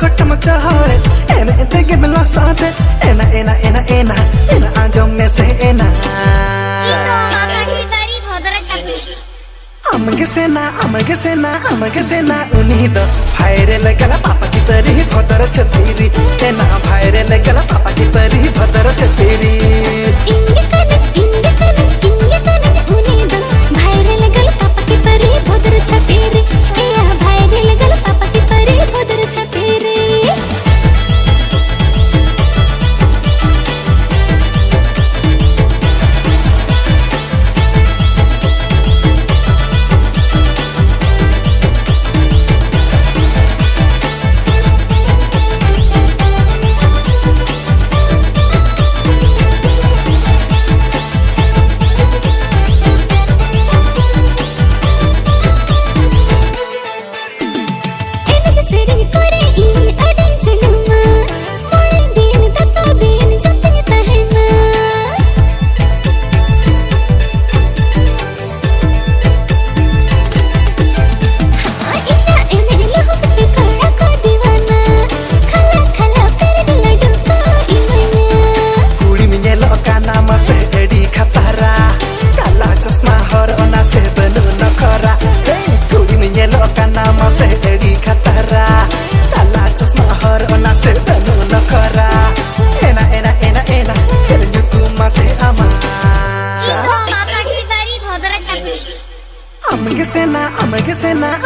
kotam chahore ena etege bela sate ena anjom me se ena amage sena uni do bhaire legala papa ki tari bhodar chhatiri ena bhaire legala papa ki tari bhodar chhatiri inge kane uni do bhaire legala papa ki tari bhodar chhatiri eya bhaire legala papa ki tari bhodar chhatiri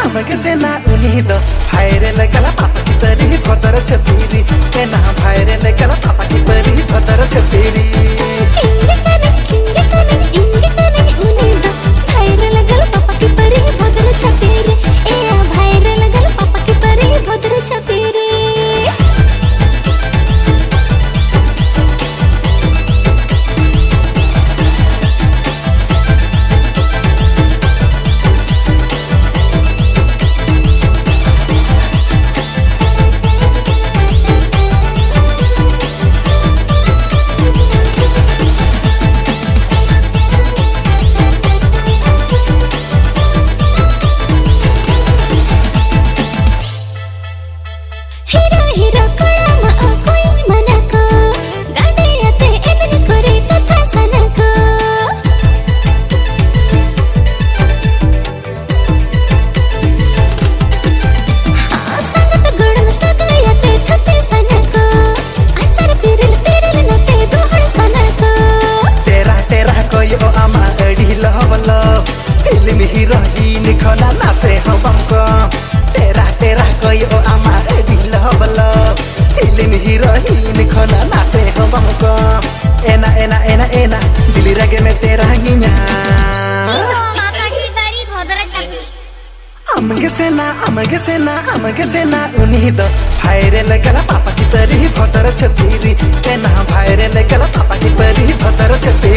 amage sena uni do bhaire legala papa ki tari bhodar chhatiri ena bhaire legala papa ki tari bhodar chhatiri inge kane uni do bhaire legala papa ki tari bhodar chhatiri eya bhaire legala papa ki tari bhodar chhatiri film heroine khona nase habamko tera koi o ama dil hablo film heroine khona nase habamko ena dil rage me tera hinya amage sena uni do bhaire legala papa ki tari bhodar chhatiri ena bhaire legala papa ki tari bhodar chhatiri